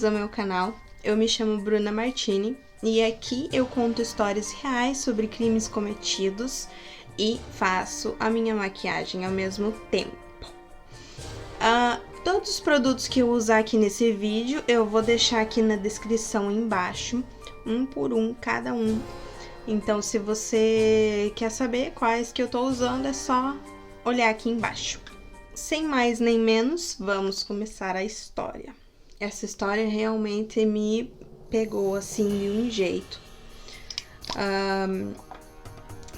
bem-vindos ao meu canal. Eu me chamo Bruna Martini e aqui eu conto histórias reais sobre crimes cometidos e faço a minha maquiagem ao mesmo tempo. Todos os produtos que eu usar aqui nesse vídeo eu vou deixar aqui na descrição embaixo, um por um, cada um. Então, se você quer saber quais que eu tô usando, é só olhar aqui embaixo. Sem mais nem menos, vamos começar a história. Essa história realmente me pegou assim de um jeito.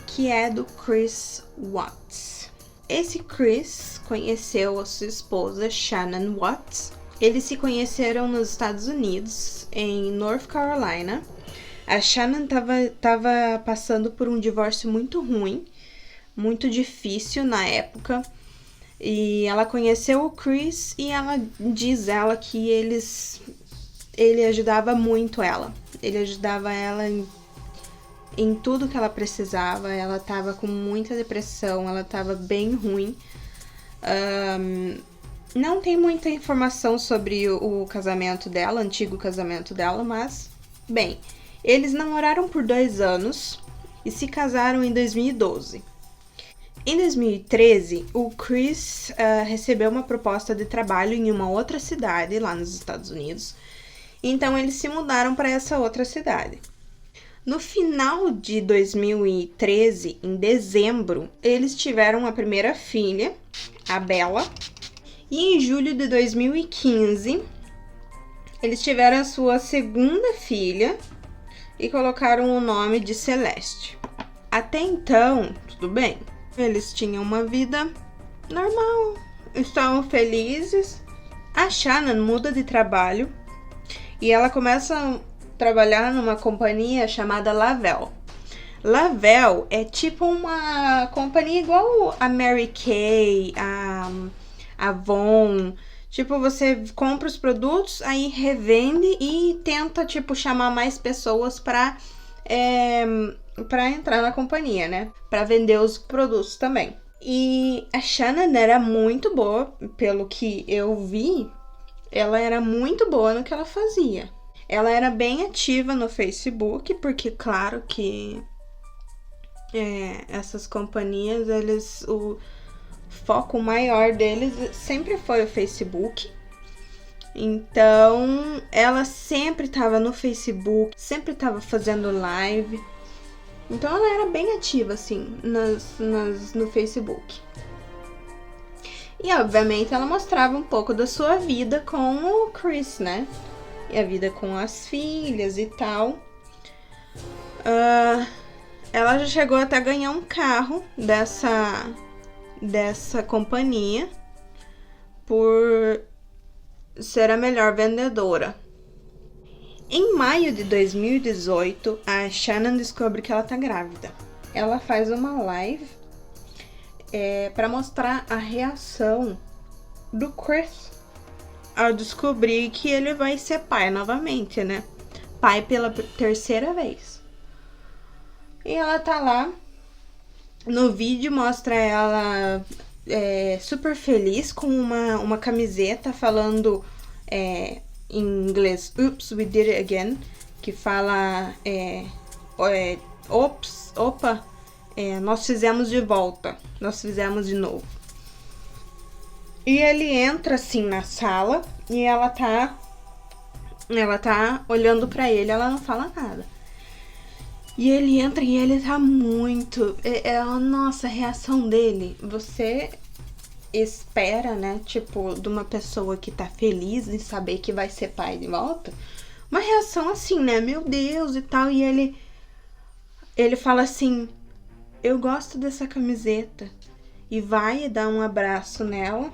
Que é do Chris Watts. Esse Chris conheceu a sua esposa, Shannon Watts. Eles se conheceram nos Estados Unidos, em North Carolina. A Shannon tava passando por um divórcio muito ruim, muito difícil na época. E ela conheceu o Chris e diz que ele ajudava muito ela. Ele ajudava ela em tudo que ela precisava. Ela tava com muita depressão, ela tava bem ruim. Não tem muita informação sobre o casamento dela, o antigo casamento dela, mas, bem, eles namoraram por 2 anos e se casaram em 2012. Em 2013, o Chris recebeu uma proposta de trabalho em uma outra cidade lá nos Estados Unidos. Então, eles se mudaram para essa outra cidade. No final de 2013, em dezembro, eles tiveram a primeira filha, a Bella. E em julho de 2015, eles tiveram a sua segunda filha e colocaram o nome de Celeste. Até então, tudo bem. Eles tinham uma vida normal, estavam felizes. A Shannon muda de trabalho e ela começa a trabalhar numa companhia chamada Lavelle. Lavelle é tipo uma companhia igual a Mary Kay, a Avon. Tipo, você compra os produtos, aí revende e tenta, tipo, chamar mais pessoas pra entrar na companhia, né? Pra vender os produtos também. E a Shannon era muito boa, pelo que eu vi, ela era muito boa no que ela fazia. Ela era bem ativa no Facebook, porque claro que essas companhias, o foco maior deles sempre foi o Facebook. Então, ela sempre estava no Facebook, sempre estava fazendo live. Então, ela era bem ativa, assim, no Facebook. E, obviamente, ela mostrava um pouco da sua vida com o Chris, né? E a vida com as filhas e tal. Ela já chegou até a ganhar um carro dessa companhia por ser a melhor vendedora. Em maio de 2018, a Shannon descobre que ela tá grávida. Ela faz uma live para mostrar a reação do Chris ao descobrir que ele vai ser pai novamente, né? Pai pela terceira vez. E ela tá lá. No vídeo mostra ela super feliz com uma camiseta falando em inglês "Oops, we did it again", que fala opa, nós fizemos de volta, nós fizemos de novo. E ele entra assim na sala e ela tá olhando pra ele, ela não fala nada. E ele entra e ele tá muito... Nossa, a reação dele, você espera, né, tipo, de uma pessoa que tá feliz em saber que vai ser pai de volta, uma reação assim, né, meu Deus e tal. E ele fala assim, eu gosto dessa camiseta. E vai e dá um abraço nela.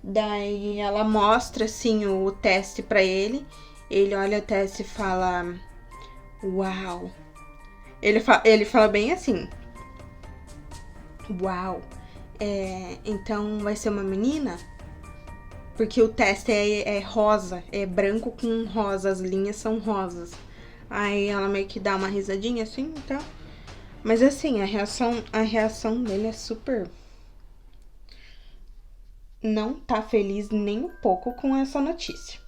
Daí ela mostra, assim, o teste pra ele. Ele olha o teste e fala... Uau! Ele fala bem assim. Uau! Então vai ser uma menina? Porque o teste é rosa, é branco com rosa, as linhas são rosas. Aí ela meio que dá uma risadinha assim, tá? Mas assim, a reação dele é super... Não tá feliz nem um pouco com essa notícia.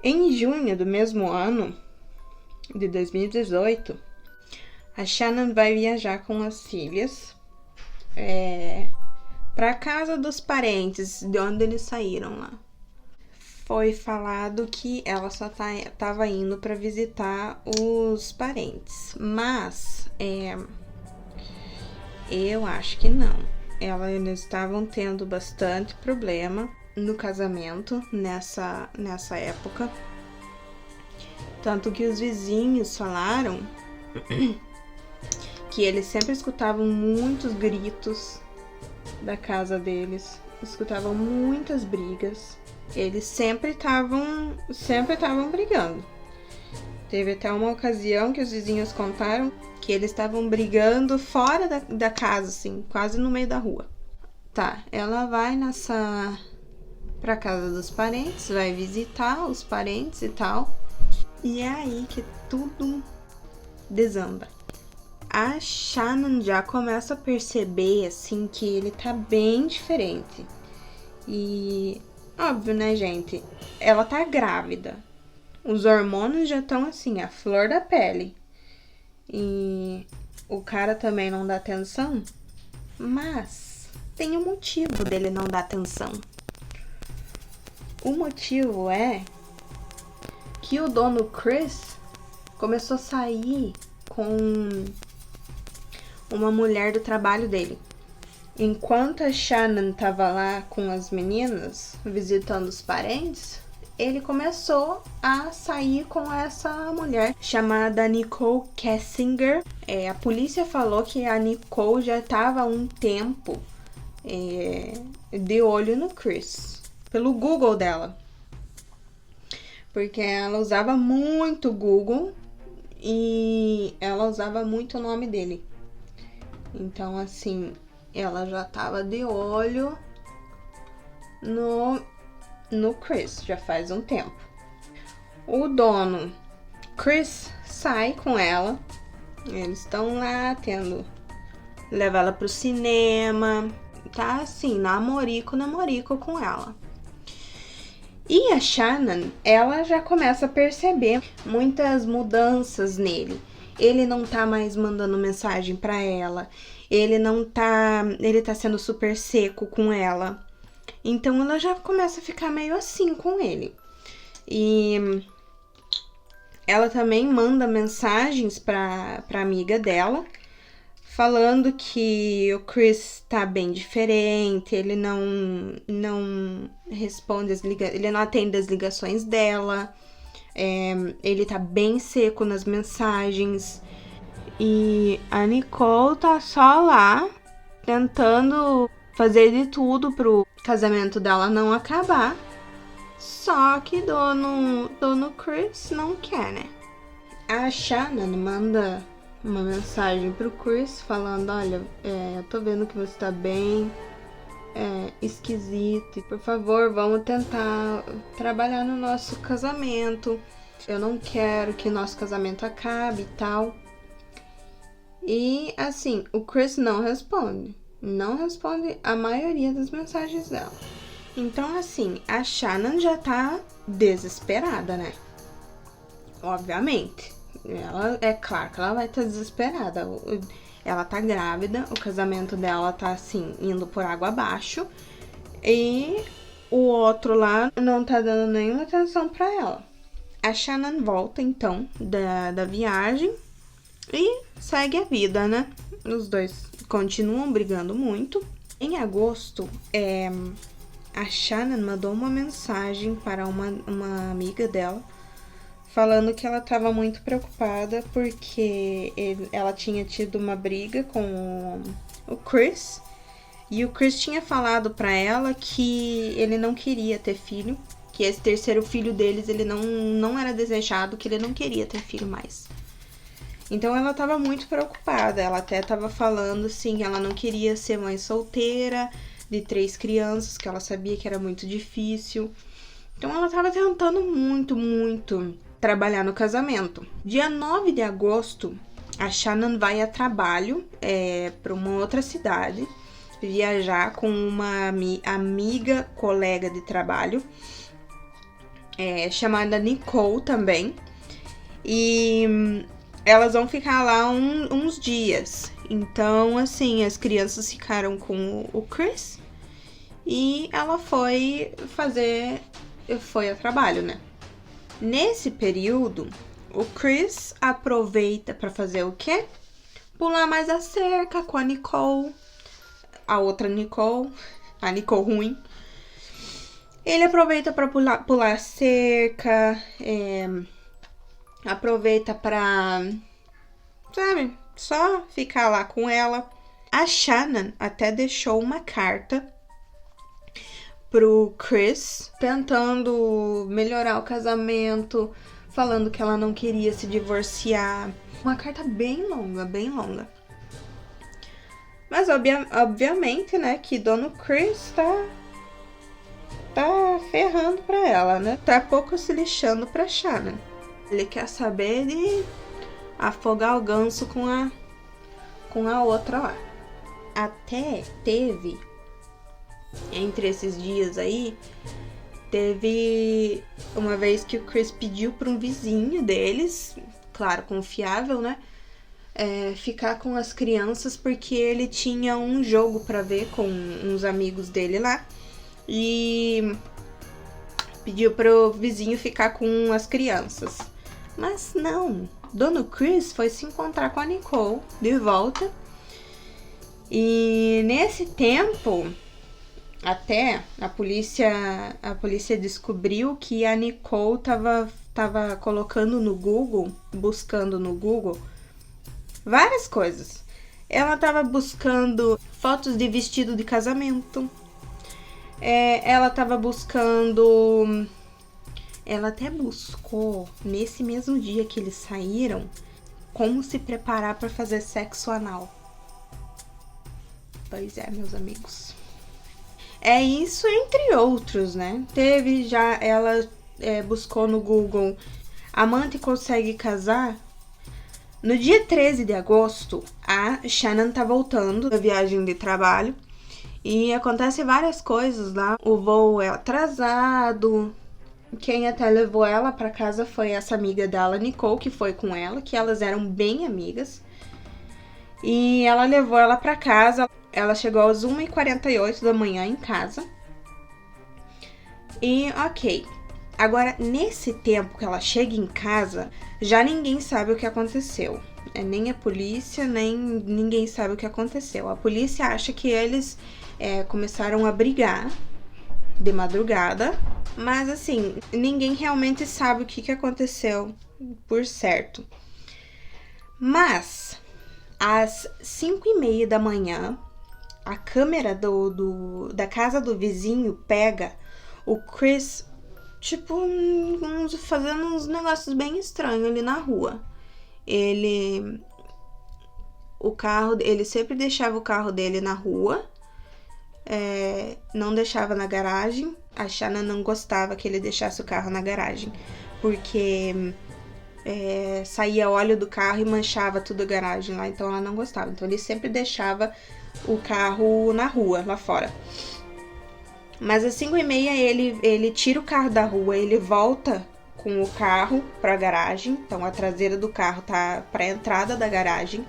Em junho do mesmo ano, de 2018, a Shannon vai viajar com as filhas para casa dos parentes, de onde eles saíram lá. Foi falado que ela só estava indo para visitar os parentes, mas eu acho que não. Eles estavam tendo bastante problema no casamento nessa época. Tanto que os vizinhos falaram que eles sempre escutavam muitos gritos da casa deles, escutavam muitas brigas. Eles sempre estavam brigando. Teve até uma ocasião que os vizinhos contaram que eles estavam brigando fora da casa, assim, quase no meio da rua. Tá, ela vai pra casa dos parentes, vai visitar os parentes e tal. E é aí que tudo desanda. A Shannon já começa a perceber, assim, que ele tá bem diferente. E, óbvio, né, gente? Ela tá grávida. Os hormônios já estão, assim, à flor da pele. E o cara também não dá atenção. Mas tem um motivo dele não dar atenção. O motivo é que o dono Chris começou a sair com uma mulher do trabalho dele. Enquanto a Shannon estava lá com as meninas, visitando os parentes, ele começou a sair com essa mulher chamada Nicole Kessinger. A polícia falou que a Nicole já estava há um tempo de olho no Chris, pelo Google dela. Porque ela usava muito o Google e ela usava muito o nome dele. Então, assim, ela já tava de olho no Chris, já faz um tempo. O dono, Chris, sai com ela. Eles estão lá levar ela pro cinema. Tá, assim, namorico com ela. E a Shannon, ela já começa a perceber muitas mudanças nele. Ele não tá mais mandando mensagem pra ela. Ele tá sendo super seco com ela. Então ela já começa a ficar meio assim com ele. E ela também manda mensagens pra amiga dela, falando que o Chris tá bem diferente, ele não responde ele não atende as ligações dela, ele tá bem seco nas mensagens. E a Nicole tá só lá tentando fazer de tudo pro casamento dela não acabar. Só que dono Chris não quer, né? A Shannon manda uma mensagem pro Chris falando: olha, eu tô vendo que você tá bem esquisito. Por favor, vamos tentar trabalhar no nosso casamento. Eu não quero que nosso casamento acabe e tal. E, assim, o Chris não responde. Não responde a maioria das mensagens dela. Então, assim, a Shannon já tá desesperada, né? Obviamente. É claro que ela vai estar desesperada. Ela tá grávida, o casamento dela tá, assim, indo por água abaixo. E o outro lá não tá dando nenhuma atenção pra ela. A Shannon volta, então, da viagem e segue a vida, né? Os dois continuam brigando muito. Em agosto, a Shannon mandou uma mensagem para uma amiga dela, falando que ela estava muito preocupada porque ela tinha tido uma briga com o Chris. E o Chris tinha falado para ela que ele não queria ter filho, que esse terceiro filho deles ele não era desejado, que ele não queria ter filho mais. Então ela estava muito preocupada, ela até estava falando assim, que ela não queria ser mãe solteira de 3 crianças, que ela sabia que era muito difícil. Então ela estava tentando muito trabalhar no casamento. Dia 9 de agosto, a Shannon vai a trabalho para uma outra cidade, viajar com uma amiga, colega de trabalho. chamada Nicole também. E elas vão ficar lá uns dias. Então, assim, as crianças ficaram com o Chris e ela foi a trabalho, né? Nesse período, o Chris aproveita para fazer o quê? Pular mais a cerca com a Nicole, a outra Nicole, a Nicole ruim. Ele aproveita para pular a cerca, aproveita pra, sabe, só ficar lá com ela. A Shannon até deixou uma carta pro Chris, tentando melhorar o casamento, falando que ela não queria se divorciar. Uma carta bem longa, bem longa. Mas obviamente, né, que Dono Chris tá ferrando pra ela, né? Tá pouco se lixando pra Shannon. Ele quer saber de afogar o ganso com a outra lá. Até teve, entre esses dias aí, teve uma vez que o Chris pediu para um vizinho deles, claro, confiável, né? Ficar com as crianças porque ele tinha um jogo para ver com uns amigos dele lá. E pediu pro vizinho ficar com as crianças. Mas não, Dono Chris foi se encontrar com a Nicole de volta. E nesse tempo, até a polícia descobriu que a Nicole tava colocando no Google, buscando no Google várias coisas. Ela tava buscando fotos de vestido de casamento. Ela tava buscando... Ela até buscou, nesse mesmo dia que eles saíram, como se preparar para fazer sexo anal. Pois é, meus amigos. Isso entre outros, né? Teve já... Ela buscou no Google: amante consegue casar? No dia 13 de agosto, a Shannon tá voltando da viagem de trabalho. E acontece várias coisas lá. O voo é atrasado. Quem até levou ela pra casa foi essa amiga dela, Nicole, que foi com ela, que elas eram bem amigas. E ela levou ela pra casa. Ela chegou às 1h48 da manhã em casa. E ok. Agora, nesse tempo que ela chega em casa, já ninguém sabe o que aconteceu. Nem a polícia, nem ninguém sabe o que aconteceu. A polícia acha que eles começaram a brigar de madrugada, mas assim, ninguém realmente sabe o que aconteceu por certo. Mas, às 5h30 da manhã, a câmera da casa do vizinho pega o Chris, tipo, fazendo uns negócios bem estranhos ali na rua. Ele sempre deixava o carro dele na rua, não deixava na garagem. A Shannon não gostava que ele deixasse o carro na garagem, porque saía óleo do carro e manchava tudo a garagem lá, então ela não gostava. Então ele sempre deixava o carro na rua, lá fora. Mas às 5h30 ele tira o carro da rua, ele volta com o carro pra garagem. Então a traseira do carro tá pra entrada da garagem.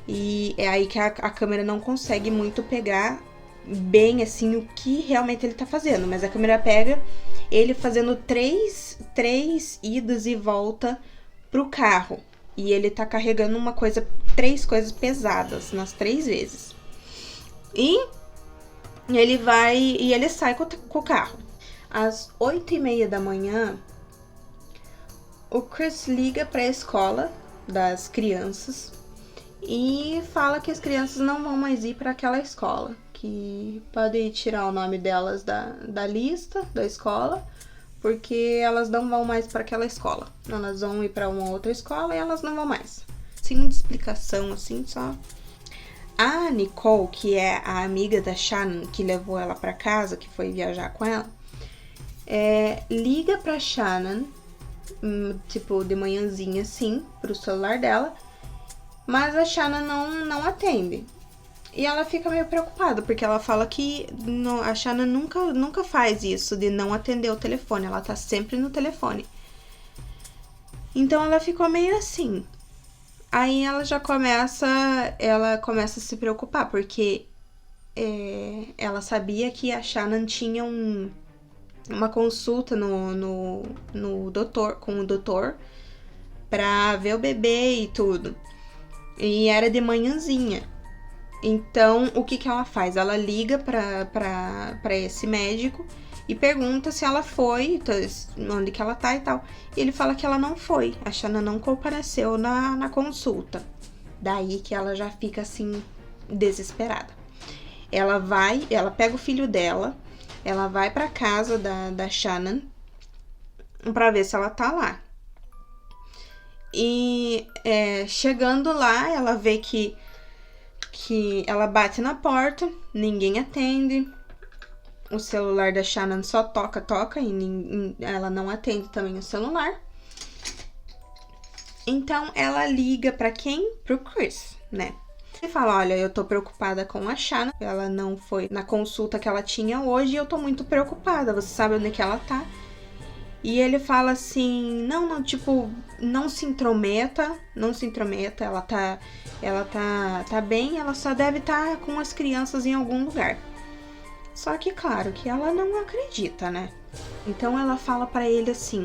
E é aí que a câmera não consegue muito pegar bem assim o que realmente ele tá fazendo. Mas a câmera pega ele fazendo três idas e volta pro carro. E ele tá carregando 3 coisas pesadas nas 3 vezes. E ele sai com o carro. Às 8h30 da manhã, o Chris liga para a escola das crianças e fala que as crianças não vão mais ir para aquela escola, que podem tirar o nome delas da lista da escola, porque elas não vão mais para aquela escola. Elas vão ir para uma outra escola e elas não vão mais. Sem muita explicação, assim, só. A Nicole, que é a amiga da Shannon, que levou ela para casa, que foi viajar com ela, liga pra Shannon, tipo, de manhãzinha, assim, pro celular dela, mas a Shannon não atende. E ela fica meio preocupada, porque ela fala que a Shannon nunca faz isso de não atender o telefone. Ela tá sempre no telefone. Então ela ficou meio assim. Aí ela começa a se preocupar, porque ela sabia que a Shannon tinha uma consulta no doutor, com o doutor, pra ver o bebê e tudo. E era de manhãzinha. Então, o que ela faz? Ela liga pra esse médico e pergunta se ela foi, onde que ela tá e tal. E ele fala que ela não foi, a Shannon não compareceu na consulta. Daí que ela já fica assim, desesperada. Ela pega o filho dela, ela vai pra casa da Shannon pra ver se ela tá lá. E chegando lá, ela vê que ela bate na porta, ninguém atende. O celular da Shannon só toca e ela não atende também o celular. Então ela liga pra quem? Pro Chris, né? E fala, olha, eu tô preocupada com a Shannon, ela não foi na consulta que ela tinha hoje e eu tô muito preocupada, você sabe onde que ela tá? E ele fala assim, não, tipo, não se intrometa, ela tá bem, ela só deve estar com as crianças em algum lugar. Só que, claro, que ela não acredita, né? Então ela fala pra ele assim,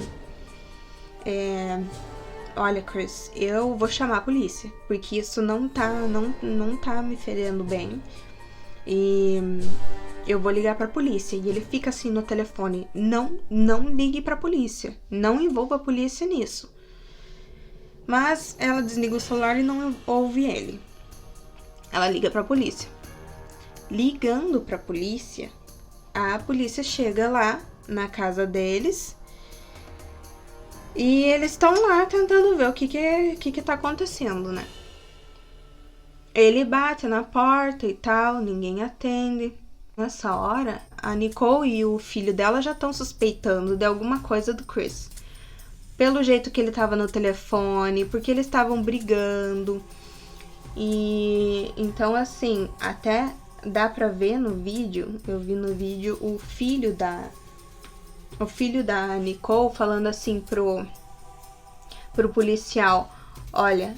olha, Chris, eu vou chamar a polícia, porque isso não tá me fedendo bem. E eu vou ligar pra polícia. E ele fica assim no telefone, não ligue pra polícia, não envolva a polícia nisso. Mas ela desliga o celular e não ouve ele. Ela liga pra polícia. Ligando pra polícia, a polícia chega lá na casa deles e eles estão lá tentando ver o que tá acontecendo, né? Ele bate na porta e tal, ninguém atende. Nessa hora, a Nicole e o filho dela já estão suspeitando de alguma coisa do Chris. Pelo jeito que ele tava no telefone, porque eles estavam brigando. E então, assim, até dá pra ver no vídeo, eu vi no vídeo o filho da Nicole falando assim pro policial, olha,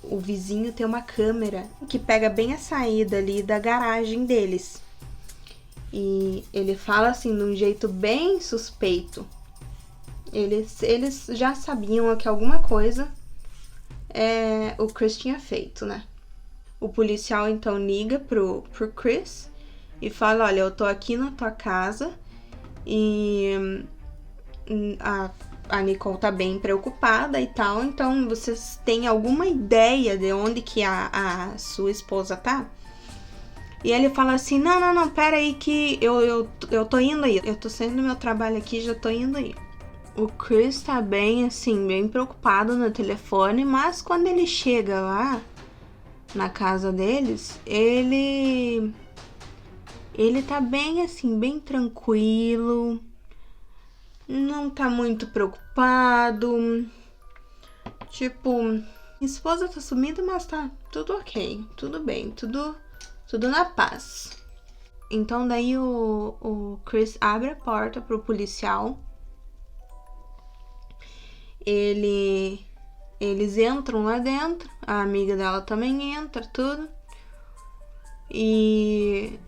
o vizinho tem uma câmera que pega bem a saída ali da garagem deles. E ele fala assim de um jeito bem suspeito. Eles já sabiam que alguma coisa o Chris tinha feito, né? O policial então liga pro Chris e fala, olha, eu tô aqui na tua casa e a Nicole tá bem preocupada e tal, então vocês têm alguma ideia de onde que a sua esposa tá? E ele fala assim, não, pera aí que eu tô indo aí, eu tô saindo do meu trabalho aqui, já tô indo aí. O Chris tá bem, assim, bem preocupado no telefone, mas quando ele chega lá na casa deles, ele tá bem, assim, bem tranquilo, não tá muito preocupado, tipo, minha esposa tá sumida, mas tá tudo ok, tudo bem, tudo na paz. Então daí o Chris abre a porta pro policial. Eles entram lá dentro, a amiga dela também entra, tudo. E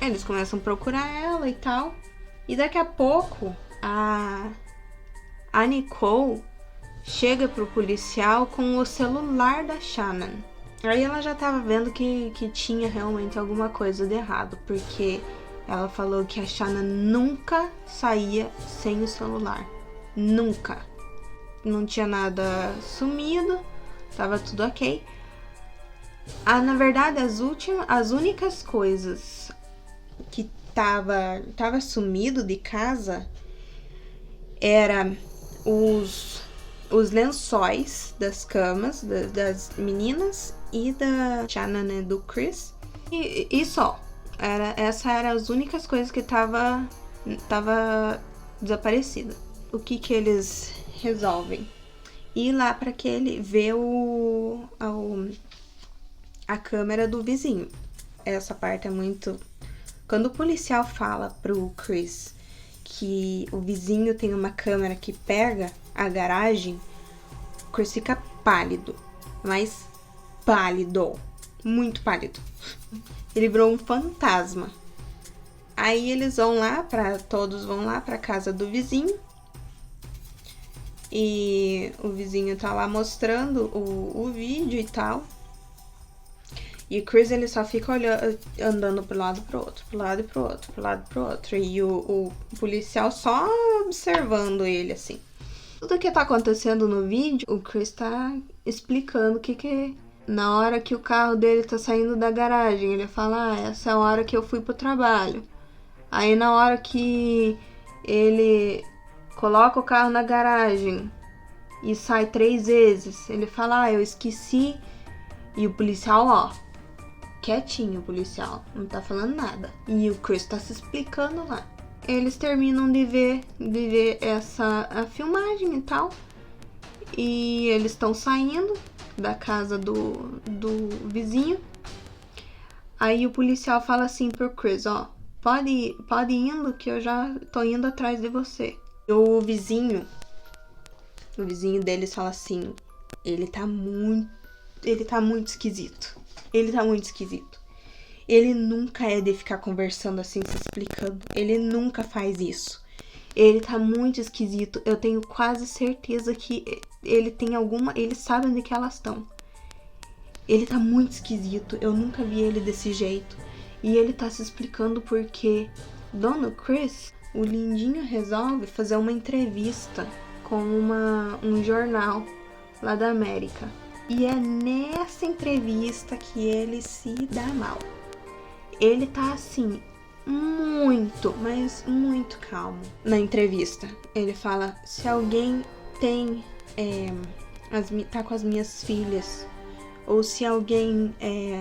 eles começam a procurar ela e tal. E daqui a pouco a Nicole chega pro policial com o celular da Shannon. Aí ela já tava vendo que tinha realmente alguma coisa de errado, porque ela falou que a Shannon nunca saía sem o celular. Nunca. Não tinha nada sumido, tava tudo ok. Na verdade, as únicas coisas que tava sumido de casa era os lençóis das camas das meninas e da Shannon, né, do Chris. E só. Essa era as únicas coisas que tava desaparecida. O que eles resolvem? Ir lá para ver a câmera do vizinho. Essa parte é muito... Quando o policial fala pro Chris que o vizinho tem uma câmera que pega a garagem, o Chris fica pálido, mas pálido, muito pálido. Ele virou um fantasma. Aí eles vão lá, todos vão lá pra casa do vizinho. E o vizinho tá lá mostrando o vídeo e tal. E o Chris, ele só fica olhando, andando pro lado e pro outro, pro lado e pro outro, pro lado e pro outro. E o policial só observando ele, assim. Tudo que tá acontecendo no vídeo, o Chris tá explicando o que na hora que o carro dele tá saindo da garagem, ele fala, essa é a hora que eu fui pro trabalho. Aí na hora que ele coloca o carro na garagem e sai 3 vezes, ele fala, eu esqueci. E o policial, ó, quietinho, o policial, não tá falando nada. E o Chris tá se explicando lá. Eles terminam de ver a filmagem e tal. E eles estão saindo da casa do vizinho. Aí o policial fala assim pro Chris, ó, pode ir indo que eu já tô indo atrás de você. E o vizinho deles fala assim, ele tá muito esquisito. Ele tá muito esquisito. Ele nunca é de ficar conversando assim, se explicando. Ele nunca faz isso. Ele tá muito esquisito. Eu tenho quase certeza que ele sabe onde que elas estão. Ele tá muito esquisito. Eu nunca vi ele desse jeito. E ele tá se explicando porque Dono Chris, o lindinho resolve fazer uma entrevista com um jornal lá da América. E é nessa entrevista que ele se dá mal. Ele tá assim, muito, mas muito calmo na entrevista. Ele fala, se alguém tá com as minhas filhas, ou se alguém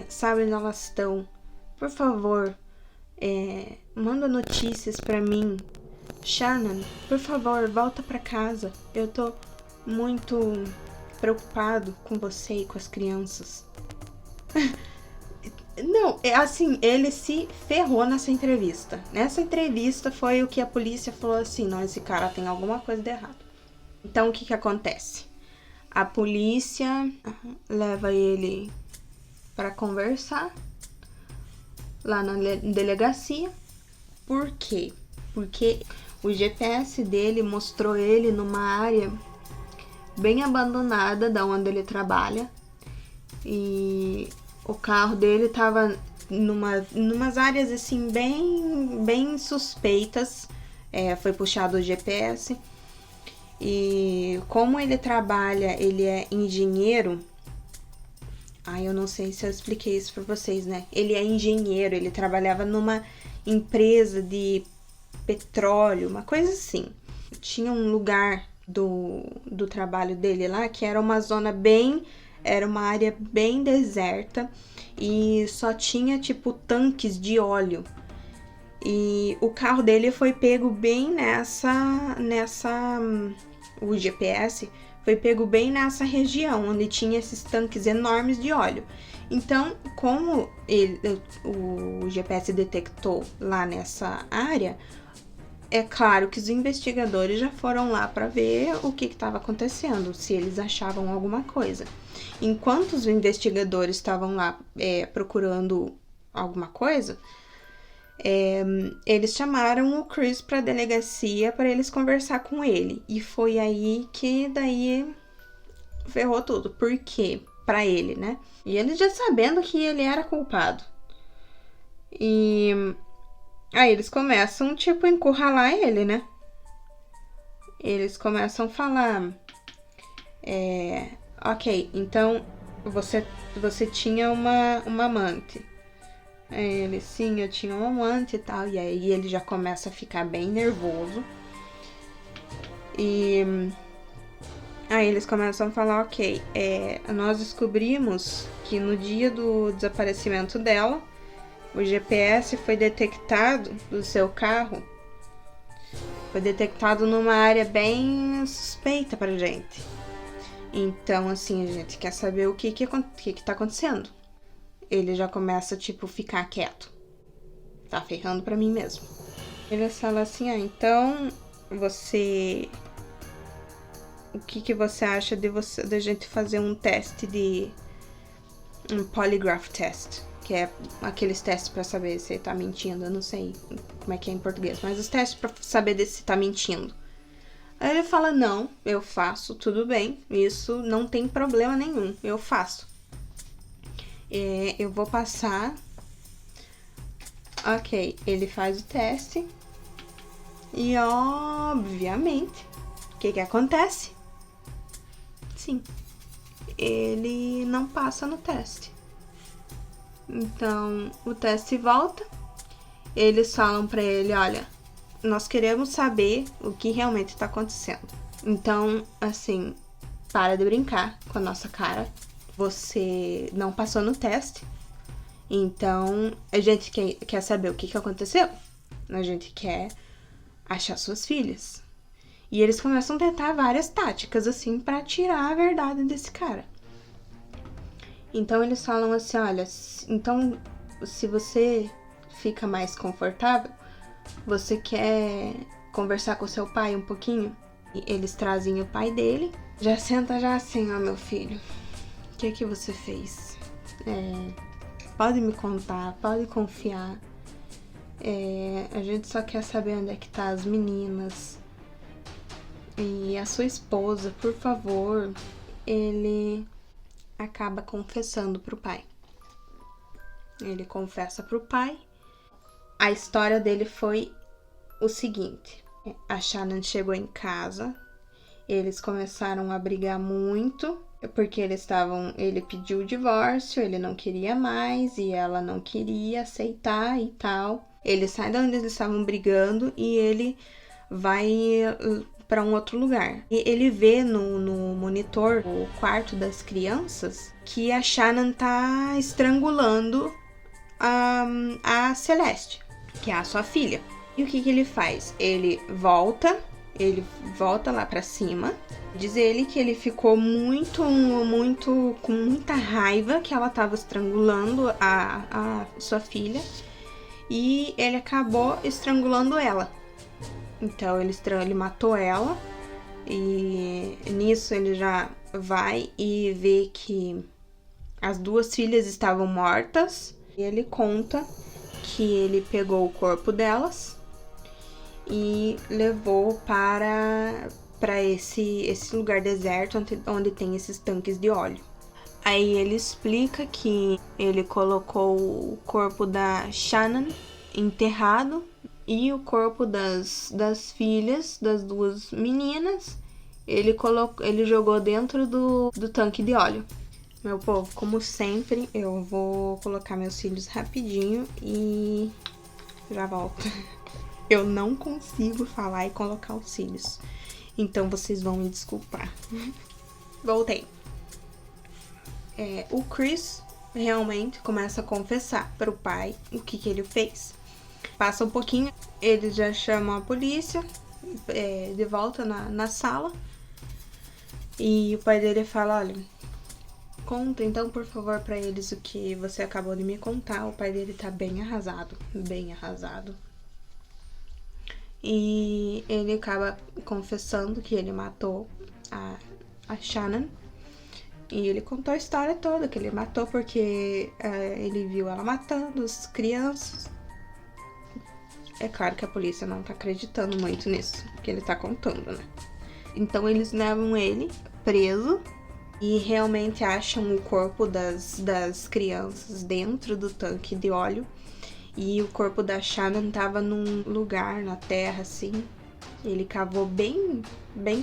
sabe onde elas estão, por favor, manda notícias pra mim. Shannon, por favor, volta pra casa. Eu tô muito preocupado com você e com as crianças. Não, assim, ele se ferrou nessa entrevista. Nessa entrevista foi o que a polícia falou assim, não, esse cara tem alguma coisa de errado. Então, o que acontece? A polícia leva ele para conversar lá na delegacia. Por quê? Porque o GPS dele mostrou ele numa área bem abandonada da onde ele trabalha. E o carro dele tava numas áreas assim bem suspeitas. Foi puxado o GPS. E como ele trabalha, ele é engenheiro. Eu não sei se eu expliquei isso pra vocês, né? Ele é engenheiro, ele trabalhava numa empresa de petróleo, uma coisa assim. Tinha um lugar do trabalho dele lá que era uma zona era uma área bem deserta e só tinha tipo tanques de óleo. E o carro dele foi pego bem o GPS foi pego bem nessa região onde tinha esses tanques enormes de óleo. Então, como o GPS detectou lá nessa área, é claro que os investigadores já foram lá para ver o que estava acontecendo, se eles achavam alguma coisa. Enquanto os investigadores estavam lá procurando alguma coisa, eles chamaram o Chris para a delegacia para eles conversar com ele. E foi aí que daí ferrou tudo. Por quê? Para ele, né? E ele já sabendo que ele era culpado. E aí eles começam, tipo, encurralar ele, né? Eles começam a falar... ok, então você tinha uma amante. Ele, sim, eu tinha uma amante e tal. E aí ele já começa a ficar bem nervoso. E aí eles começam a falar, ok, nós descobrimos que no dia do desaparecimento dela, o GPS foi detectado do seu carro. Foi detectado numa área bem suspeita pra gente. Então, assim, a gente quer saber o que tá acontecendo. ele já começa, tipo, ficar quieto. Tá ferrando pra mim mesmo. Ele fala assim, então você... O que você acha de gente fazer um teste um polygraph test, que é aqueles testes pra saber se tá mentindo. Eu não sei como é que é em português, mas os testes pra saber se tá mentindo. Aí ele fala, não, eu faço, tudo bem, isso não tem problema nenhum, eu faço. Eu vou passar. Ok, ele faz o teste. E obviamente, o que acontece? Sim, ele não passa no teste. Então, o teste volta. Eles falam pra ele, olha, nós queremos saber o que realmente tá acontecendo. Então, assim, para de brincar com a nossa cara. Você não passou no teste. Então, a gente quer saber o que aconteceu. A gente quer achar suas filhas. E eles começam a tentar várias táticas, assim, pra tirar a verdade desse cara. Então, eles falam assim, olha, então, se você fica mais confortável, você quer conversar com seu pai um pouquinho? E eles trazem o pai dele. Já senta já assim, ó, meu filho. O que você fez? Pode me contar, pode confiar. A gente só quer saber onde é que tá as meninas. E a sua esposa, por favor. Ele acaba confessando pro pai. Ele confessa pro pai. A história dele foi o seguinte. A Shannon chegou em casa. Eles começaram a brigar muito. Porque ele pediu o divórcio, ele não queria mais e ela não queria aceitar e tal. Ele sai de onde eles estavam brigando e ele vai para um outro lugar. E ele vê no monitor o quarto das crianças que a Shannon tá estrangulando a Celeste, que é a sua filha. E o que ele faz? Ele volta lá pra cima. Diz ele que ele ficou com muita raiva que ela tava estrangulando a sua filha. E ele acabou estrangulando ela. Então ele matou ela. E nisso ele já vai e vê que as duas filhas estavam mortas. E ele conta que ele pegou o corpo delas e levou para esse lugar deserto onde tem esses tanques de óleo. Aí ele explica que ele colocou o corpo da Shannon enterrado e o corpo das filhas, das duas meninas, ele jogou dentro do tanque de óleo. Meu povo, como sempre, eu vou colocar meus cílios rapidinho e já volto. Eu não consigo falar e colocar os cílios. Então vocês vão me desculpar. Voltei. O Chris realmente começa a confessar para o pai o que ele fez. Passa um pouquinho, eles já chamam a polícia de volta na sala. E o pai dele fala, olha, conta então, por favor, para eles o que você acabou de me contar. O pai dele tá bem arrasado, bem arrasado. E ele acaba confessando que ele matou a Shannon. E ele contou a história toda, que ele matou porque ele viu ela matando as crianças. É claro que a polícia não tá acreditando muito nisso, que ele tá contando, né? Então eles levam ele preso e realmente acham o corpo das crianças dentro do tanque de óleo. E o corpo da Shannon tava num lugar na terra, assim. Ele cavou bem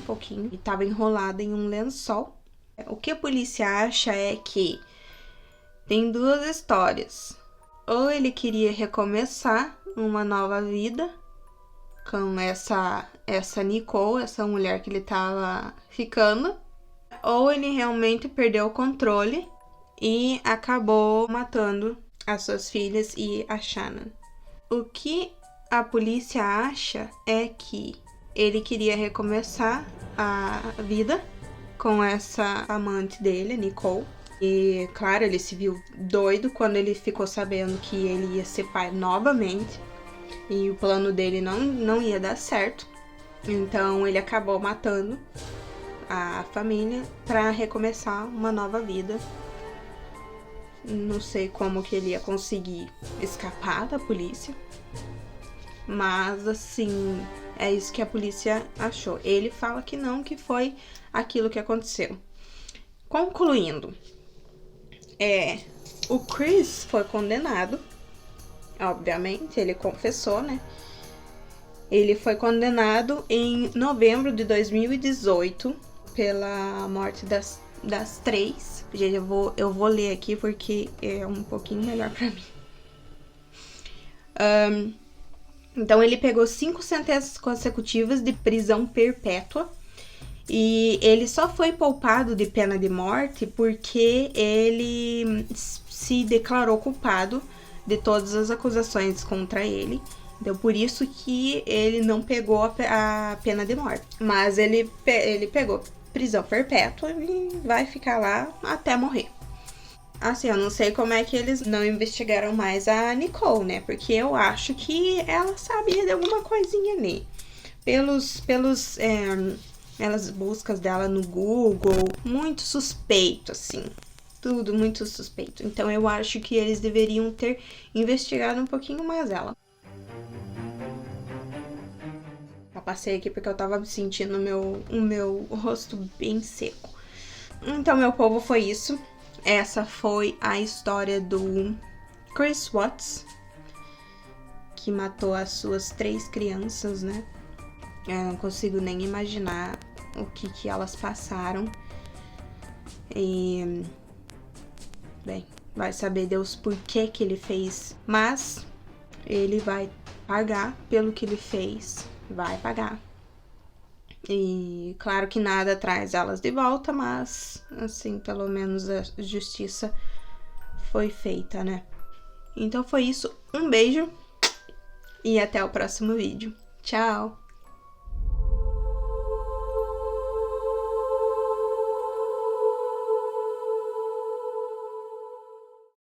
pouquinho e tava enrolado em um lençol. O que a polícia acha é que tem duas histórias. Ou ele queria recomeçar uma nova vida com essa Nicole, essa mulher que ele tava ficando. Ou ele realmente perdeu o controle e acabou matando as suas filhas e a Shannon. O que a polícia acha é que ele queria recomeçar a vida com essa amante dele, Nicole. E, claro, ele se viu doido quando ele ficou sabendo que ele ia ser pai novamente. E o plano dele não ia dar certo. Então ele acabou matando a família para recomeçar uma nova vida. Não sei como que ele ia conseguir escapar da polícia. Mas, assim, é isso que a polícia achou. Ele fala que não, que foi aquilo que aconteceu. Concluindo, o Chris foi condenado. Obviamente, ele confessou, né? Ele foi condenado em novembro de 2018 pela morte das 3. Gente, eu vou ler aqui porque é um pouquinho melhor pra mim. Então, ele pegou 5 sentenças consecutivas de prisão perpétua. E ele só foi poupado de pena de morte porque ele se declarou culpado de todas as acusações contra ele. Então, por isso que ele não pegou a pena de morte. Mas ele pegou prisão perpétua e vai ficar lá até morrer. Assim, eu não sei como é que eles não investigaram mais a Nicole, né? Porque eu acho que ela sabia de alguma coisinha ali. Pelas buscas dela no Google, muito suspeito, assim. Tudo muito suspeito. Então eu acho que eles deveriam ter investigado um pouquinho mais ela. Eu passei aqui porque eu tava me sentindo o meu rosto bem seco. Então, meu povo, foi isso. Essa foi a história do Chris Watts, que matou as suas 3 crianças, né? Eu não consigo nem imaginar o que elas passaram. E, bem, vai saber Deus por que ele fez. Mas ele vai pagar pelo que ele fez. Vai pagar. E claro que nada traz elas de volta, mas assim, pelo menos a justiça foi feita, né? Então foi isso. Um beijo e até o próximo vídeo. Tchau!